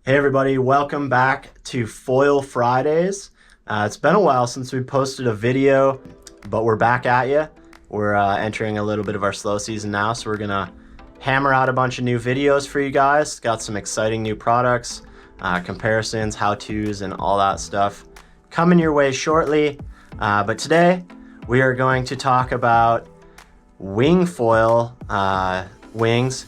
Hey everybody, welcome back to Foil Fridays. It's been a while since we posted a video, but we're back at you. We're entering a little bit of our slow season now, so we're gonna hammer out a bunch of new videos for you guys. Got some exciting new products, comparisons, how-tos, and all that stuff coming your way shortly. But today, we are going to talk about wing foil wings.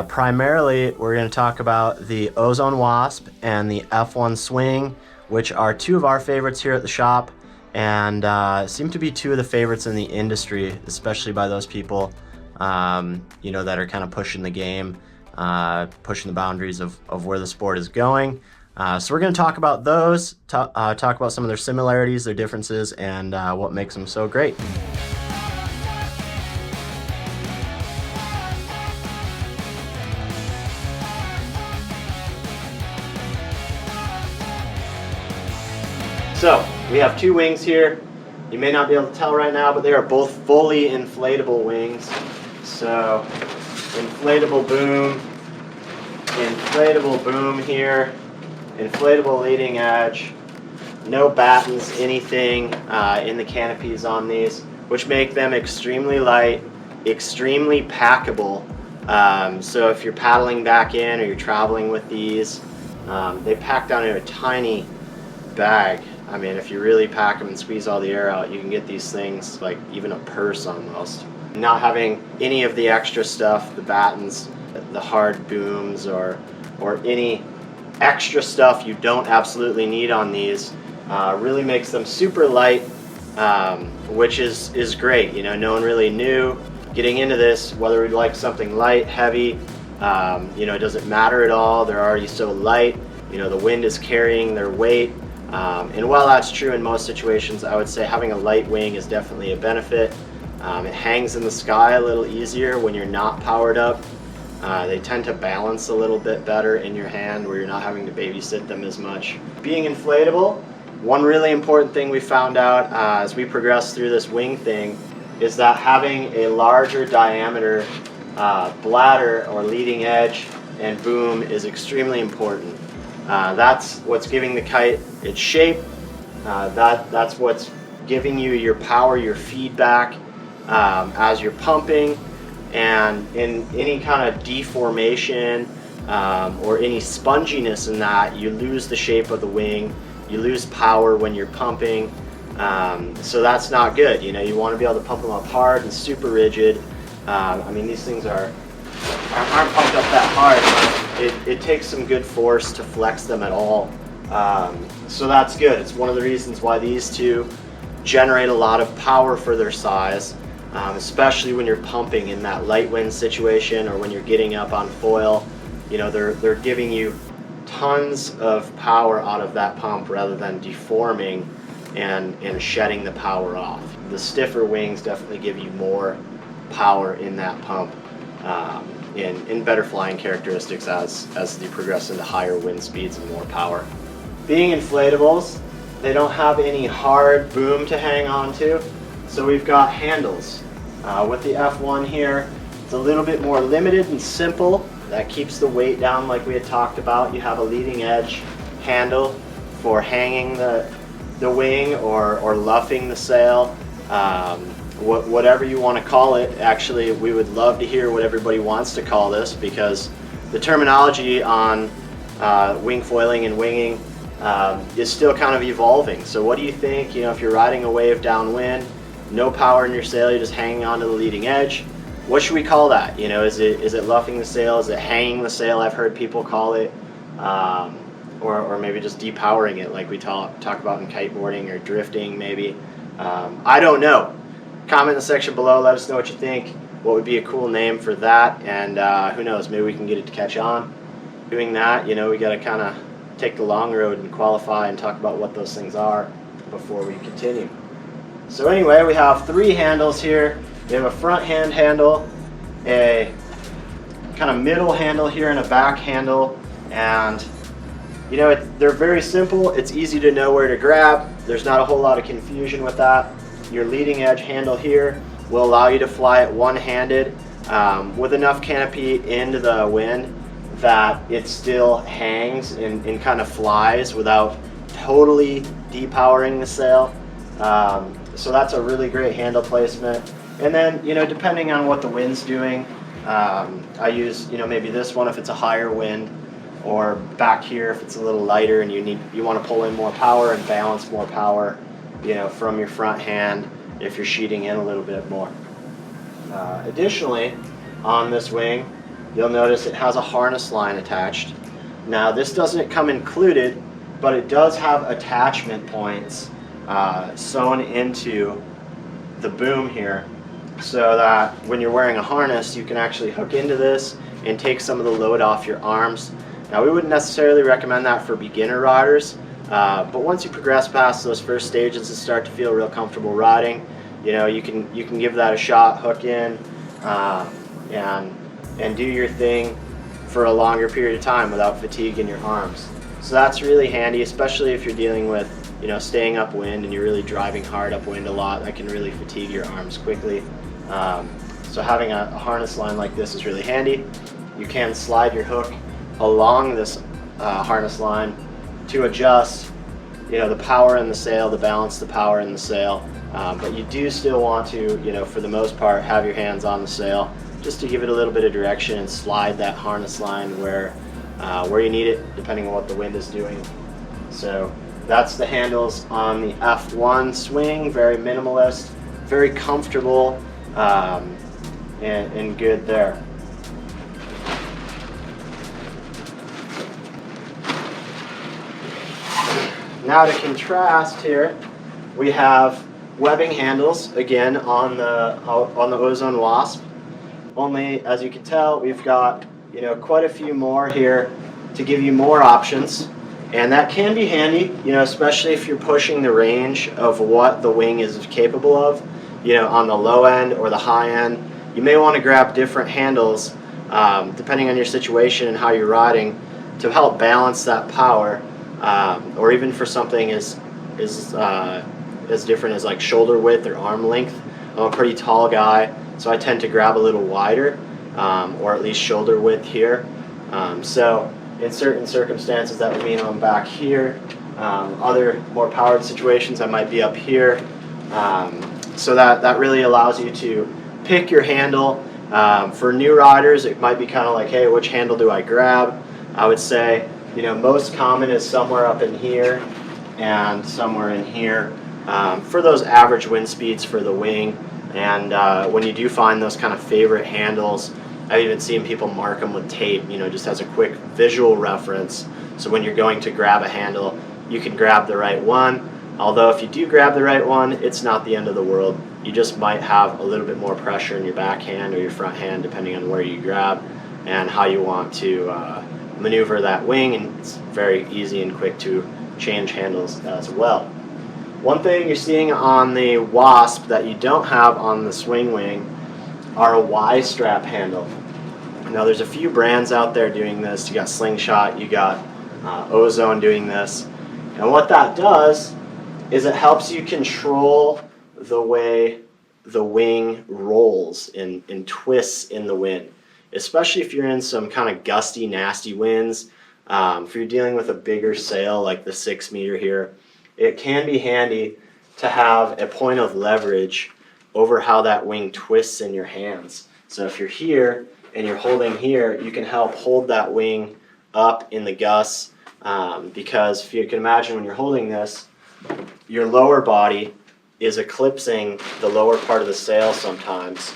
Primarily, we're going to talk about the Ozone Wasp and the F1 Swing, which are two of our favorites here at the shop, and seem to be two of the favorites in the industry, especially by those people, that are kind of pushing the game, pushing the boundaries of where the sport is going. So we're going to talk about those, talk about some of their similarities, their differences, and what makes them so great. So we have two wings here. You may not be able to tell right now, but they are both fully inflatable wings. So inflatable boom here, inflatable leading edge, no battens, anything in the canopies on these, which make them extremely light, extremely packable. So if you're paddling back in or you're traveling with these, they pack down in a tiny bag. I mean, if you really pack them and squeeze all the air out, you can get these things like even a purse almost. Not having any of the extra stuff, the battens, the hard booms, or any extra stuff you don't absolutely need on these, really makes them super light, which is great. No one really knew getting into this whether we'd like something light, heavy. It doesn't matter at all. They're already so light. The wind is carrying their weight. And while that's true in most situations, I would say having a light wing is definitely a benefit. It hangs in the sky a little easier when you're not powered up. They tend to balance a little bit better in your hand where you're not having to babysit them as much. Being inflatable, one really important thing we found out as we progressed through this wing thing is that having a larger diameter bladder or leading edge and boom is extremely important. That's what's giving the kite its shape. That's what's giving you your power, your feedback as you're pumping. And in any kind of deformation or any sponginess in that, you lose the shape of the wing. You lose power when you're pumping. So that's not good. You want to be able to pump them up hard and super rigid. These things aren't pumped up that hard. It takes some good force to flex them at all. So that's good. It's one of the reasons why these two generate a lot of power for their size, especially when you're pumping in that light wind situation or when you're getting up on foil. They're giving you tons of power out of that pump rather than deforming and shedding the power off. The stiffer wings definitely give you more power in that pump. In better flying characteristics as you progress into higher wind speeds and more power. Being inflatables, they don't have any hard boom to hang on to, so we've got handles. With the F1 here, it's a little bit more limited and simple. That keeps the weight down like we had talked about. You have a leading edge handle for hanging the wing or luffing the sail. Whatever you want to call it. Actually, we would love to hear what everybody wants to call this, because the terminology on wing foiling and winging is still kind of evolving. So what do you think, if you're riding a wave downwind, no power in your sail, you're just hanging onto the leading edge, what should we call that? Is it luffing the sail? Is it hanging the sail? I've heard people call it, or maybe just depowering it like we talk about in kiteboarding or drifting maybe. I don't know. Comment in the section below, let us know what you think. What would be a cool name for that, and who knows, maybe we can get it to catch on. Doing that, we got to kind of take the long road and qualify and talk about what those things are before we continue. So anyway, we have three handles here. We have a front hand handle, a kind of middle handle here, and a back handle. And they're very simple. It's easy to know where to grab. There's not a whole lot of confusion with that. Your leading edge handle here will allow you to fly it one-handed with enough canopy into the wind that it still hangs and kind of flies without totally depowering the sail. So that's a really great handle placement. And then, depending on what the wind's doing, I use, maybe this one if it's a higher wind, or back here if it's a little lighter and you want to pull in more power and balance more power, from your front hand if you're sheeting in a little bit more. Additionally, on this wing, you'll notice it has a harness line attached. Now, this doesn't come included, but it does have attachment points sewn into the boom here, so that when you're wearing a harness, you can actually hook into this and take some of the load off your arms. Now, we wouldn't necessarily recommend that for beginner riders, but once you progress past those first stages and start to feel real comfortable riding, you can give that a shot, hook in, and do your thing for a longer period of time without fatigue in your arms. So that's really handy, especially if you're dealing with staying upwind and you're really driving hard upwind a lot. That can really fatigue your arms quickly. So having a harness line like this is really handy. You can slide your hook along this harness line to adjust the power in the sail, to balance the power in the sail. But you do still want to, for the most part, have your hands on the sail just to give it a little bit of direction and slide that harness line where you need it, depending on what the wind is doing. So that's the handles on the F1 swing. Very minimalist, very comfortable, and good there. Now to contrast here, we have webbing handles again on the Ozone Wasp. Only, as you can tell, we've got quite a few more here to give you more options, and that can be handy, especially if you're pushing the range of what the wing is capable of. On the low end or the high end, you may want to grab different handles depending on your situation and how you're riding to help balance that power, or even for something as different as like shoulder width or arm length. I'm a pretty tall guy, so I tend to grab a little wider, or at least shoulder width here. So in certain circumstances that would mean I'm back here. Other more powered situations I might be up here. So that really allows you to pick your handle. For new riders, it might be kind of like, hey, which handle do I grab? I would say, most common is somewhere up in here and somewhere in here for those average wind speeds for the wing. And when you do find those kind of favorite handles, I've even seen people mark them with tape, just as a quick visual reference. So when you're going to grab a handle, you can grab the right one. Although if you do grab the right one, it's not the end of the world. You just might have a little bit more pressure in your backhand or your front hand, depending on where you grab and how you want to maneuver that wing. And it's very easy and quick to change handles as well. One thing you're seeing on the Wasp that you don't have on the swing wing are a Y-strap handle. Now there's a few brands out there doing this. You got Slingshot, you got Ozone doing this. And what that does is it helps you control the way the wing rolls and twists in the wind, especially if you're in some kind of gusty, nasty winds. If you're dealing with a bigger sail like the 6 meter here, it can be handy to have a point of leverage over how that wing twists in your hands. So if you're here and you're holding here, you can help hold that wing up in the gusts, because if you can imagine when you're holding this, your lower body is eclipsing the lower part of the sail sometimes,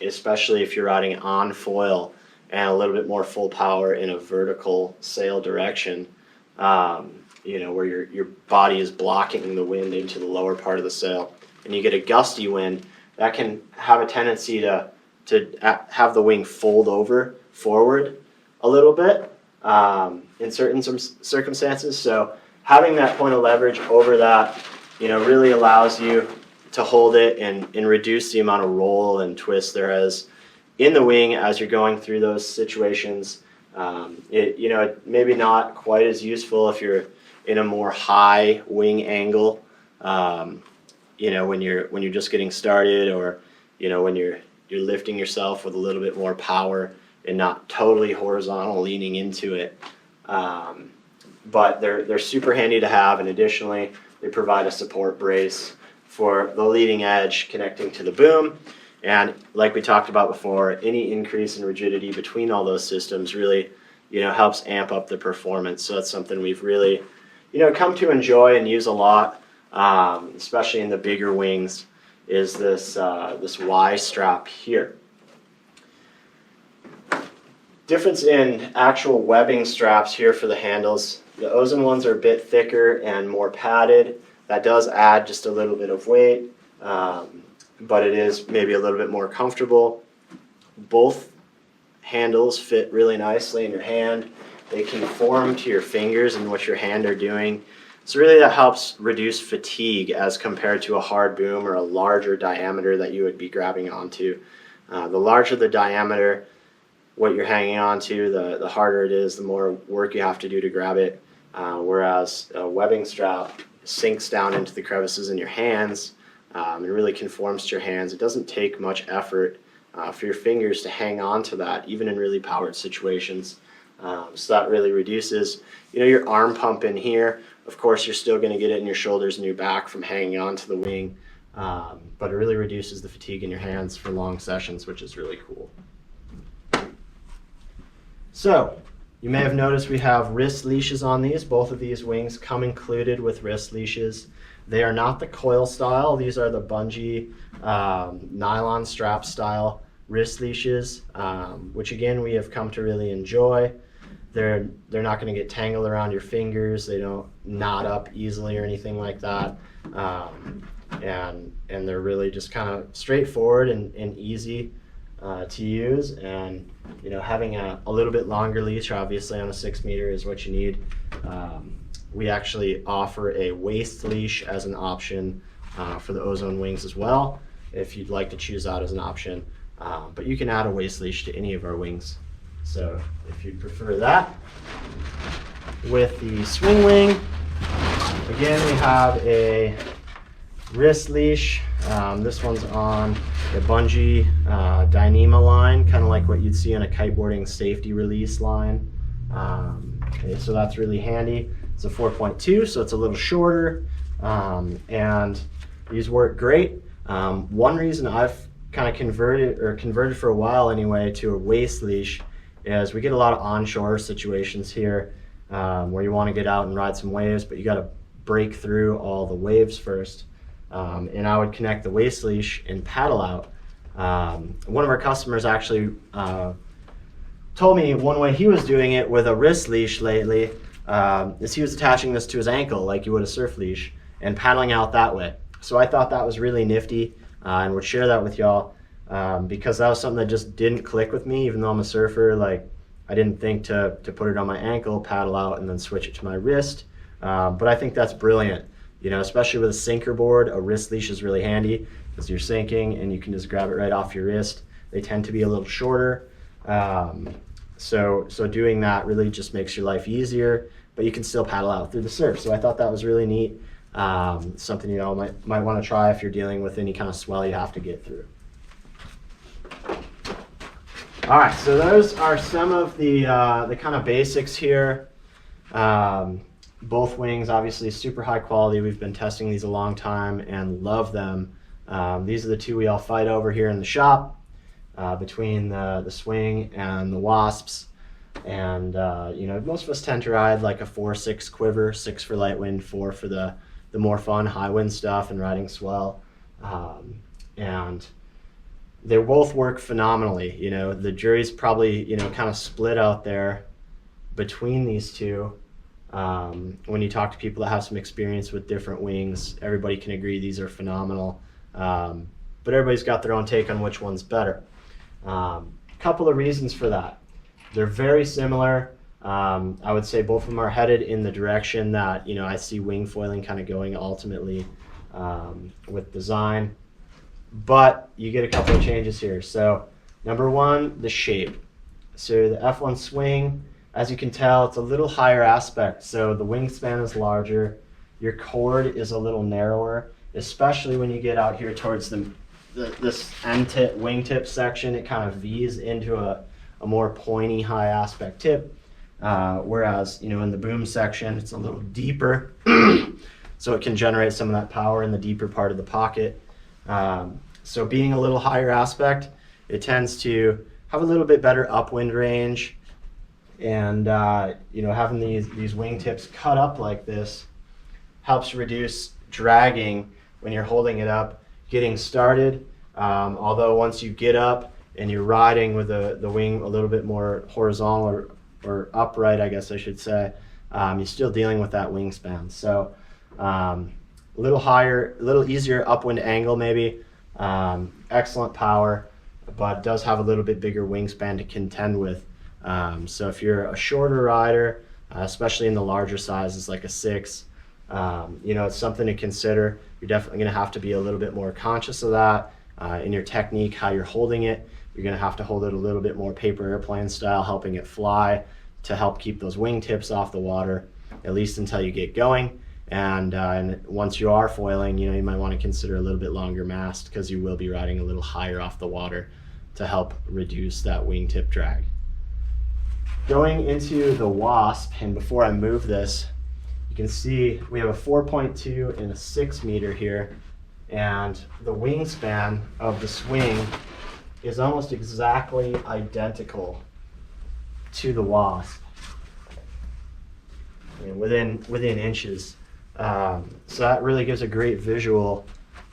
especially if you're riding on foil and a little bit more full power in a vertical sail direction, where your body is blocking the wind into the lower part of the sail. And you get a gusty wind, that can have a tendency to have the wing fold over forward a little bit in certain circumstances. So having that point of leverage over that, really allows you to hold it and reduce the amount of roll and twist there is in the wing as you're going through those situations. It maybe not quite as useful if you're in a more high wing angle. When you're just getting started, or when you're lifting yourself with a little bit more power, and not totally horizontal leaning into it. But they're super handy to have, and additionally, they provide a support brace for the leading edge connecting to the boom. And like we talked about before, any increase in rigidity between all those systems really, helps amp up the performance. So that's something we've really, come to enjoy and use a lot, especially in the bigger wings, is this Y strap here. Difference in actual webbing straps here for the handles. The Ozone ones are a bit thicker and more padded. That does add just a little bit of weight, but it is maybe a little bit more comfortable. Both handles fit really nicely in your hand. They conform to your fingers and what your hand are doing. So really that helps reduce fatigue as compared to a hard boom or a larger diameter that you would be grabbing onto. The larger the diameter, what you're hanging on to, the harder it is, the more work you have to do to grab it. Whereas a webbing strap sinks down into the crevices in your hands and really conforms to your hands. It doesn't take much effort for your fingers to hang on to that, even in really powered situations. So that really reduces, your arm pump in here. Of course, you're still going to get it in your shoulders and your back from hanging on to the wing, but it really reduces the fatigue in your hands for long sessions, which is really cool. So, you may have noticed we have wrist leashes on these. Both of these wings come included with wrist leashes. They are not the coil style. These are the bungee nylon strap style wrist leashes, which again we have come to really enjoy. They're not going to get tangled around your fingers. They don't knot up easily or anything like that. And they're really just kind of straightforward and easy to use. And having a little bit longer leash, obviously on a 6 meter, is what you need. We actually offer a waist leash as an option for the Ozone wings as well, if you'd like to choose that as an option. But you can add a waist leash to any of our wings. So if you prefer that. With the swing wing, again we have a wrist leash. This one's on the bungee Dyneema line, kind of like what you'd see on a kiteboarding safety release line. Okay, so that's really handy. It's a 4.2, so it's a little shorter, and these work great. One reason I've kind of converted for a while anyway to a waist leash is we get a lot of onshore situations here where you want to get out and ride some waves, but you got to break through all the waves first. And I would connect the waist leash and paddle out. One of our customers actually told me one way he was doing it with a wrist leash lately is he was attaching this to his ankle like you would a surf leash and paddling out that way. So I thought that was really nifty and would share that with y'all because that was something that just didn't click with me. Even though I'm a surfer, like I didn't think to put it on my ankle, paddle out, and then switch it to my wrist. But I think that's brilliant. Especially with a sinker board, a wrist leash is really handy because you're sinking and you can just grab it right off your wrist. They tend to be a little shorter. So doing that really just makes your life easier, but you can still paddle out through the surf. So I thought that was really neat. Something might want to try if you're dealing with any kind of swell you have to get through. All right, so those are some of the kind of basics here. Both wings, obviously super high quality. We've been testing these a long time and love them. These are the two we all fight over here in the shop, between the swing and the Wasps. And most of us tend to ride like a 4-6 quiver, 6 for light wind, 4 for the more fun high wind stuff and riding swell. And they both work phenomenally. The jury's probably kind of split out there between these two. When you talk to people that have some experience with different wings, everybody can agree these are phenomenal. But everybody's got their own take on which one's better. Couple of reasons for that. They're very similar. I would say both of them are headed in the direction that I see wing foiling kind of going ultimately with design. But you get a couple of changes here. So number one, the shape. So the F1 swing, as you can tell, it's a little higher aspect. So the wingspan is larger. Your cord is a little narrower, especially when you get out here towards this end tip, wingtip section. It kind of V's into a a more pointy high aspect tip. Whereas, you know, in the boom section, it's a little deeper, so it can generate some of that power in the deeper part of the pocket. So being a little higher aspect, it tends to have a little bit better upwind range, and you know, having these wingtips cut up like this helps reduce dragging when you're holding it up, getting started. Although once you get up and you're riding with the wing a little bit more horizontal or upright, I guess I should say, you're still dealing with that wingspan. So a little higher, a little easier upwind angle maybe, excellent power, but does have a little bit bigger wingspan to contend with. So if you're a shorter rider, especially in the larger sizes like a 6, you know, it's something to consider. You're definitely going to have to be a little bit more conscious of that in your technique, how you're holding it. You're going to have to hold it a little bit more paper airplane style, helping it fly to help keep those wingtips off the water, at least until you get going. And once you are foiling, you know, you might want to consider a little bit longer mast, because you will be riding a little higher off the water to help reduce that wingtip drag. Going into the Wasp, and before I move this, you can see we have a 4.2 and a 6 meter here, and the wingspan of the swing is almost exactly identical to the Wasp, I mean, within inches. So that really gives a great visual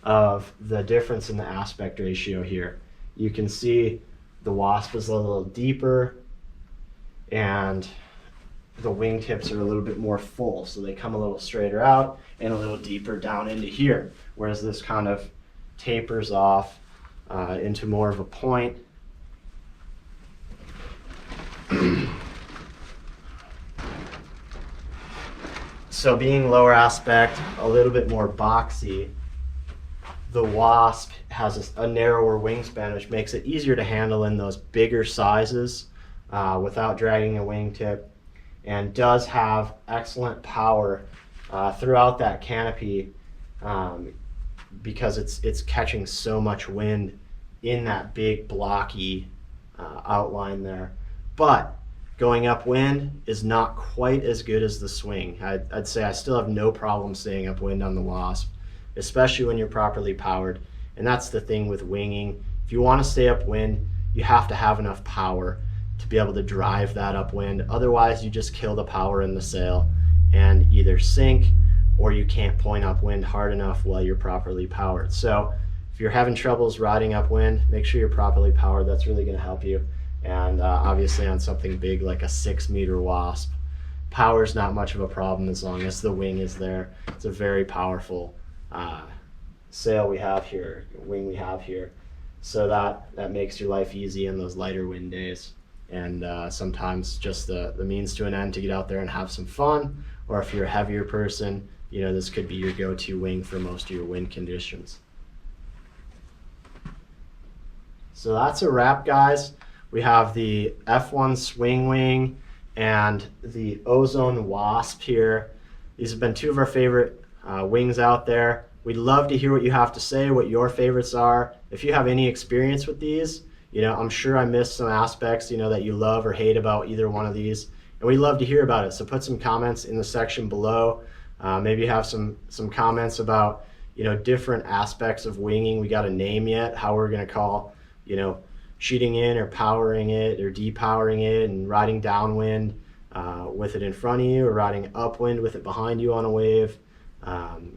of the difference in the aspect ratio here. You can see the Wasp is a little deeper, and the wingtips are a little bit more full, so they come a little straighter out and a little deeper down into here, whereas this kind of tapers off into more of a point. So being lower aspect, a little bit more boxy, the Wasp has a narrower wingspan, which makes it easier to handle in those bigger sizes without dragging a wingtip, and does have excellent power throughout that canopy because it's catching so much wind in that big blocky outline there. But going upwind is not quite as good as the swing. I'd say I still have no problem staying upwind on the Wasp, especially when you're properly powered. And that's the thing with winging. If you want to stay upwind, you have to have enough power to be able to drive that upwind. Otherwise, you just kill the power in the sail and either sink, or you can't point upwind hard enough while you're properly powered. So if you're having troubles riding upwind, make sure you're properly powered. That's really going to help you. And obviously on something big like a 6 meter Wasp, power's not much of a problem as long as the wing is there. It's a very powerful sail we have here, wing we have here. So that makes your life easy in those lighter wind days. And sometimes just the means to an end to get out there and have some fun. Or if you're a heavier person, you know, this could be your go-to wing for most of your wind conditions. So that's a wrap, guys. We have the F1 swing wing and the Ozone Wasp here. These have been two of our favorite wings out there. We'd love to hear what you have to say, what your favorites are. If you have any experience with these, you know, I'm sure I missed some aspects, you know, that you love or hate about either one of these, and we'd love to hear about it. So put some comments in the section below. Maybe have some comments about, you know, different aspects of winging we got a name yet, how we're going to call, you know, sheeting in or powering it or depowering it, and riding downwind with it in front of you, or riding upwind with it behind you on a wave.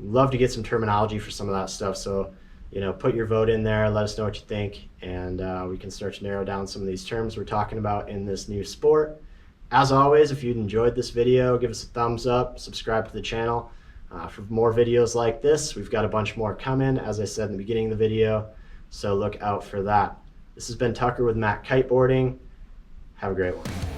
Love to get some terminology for some of that stuff. So, you know, put your vote in there, let us know what you think, and we can start to narrow down some of these terms we're talking about in this new sport. As always, if you enjoyed this video, give us a thumbs up, subscribe to the channel for more videos like this. We've got a bunch more coming, as I said in the beginning of the video, so look out for that. This has been Tucker with Matt Kiteboarding. Have a great one.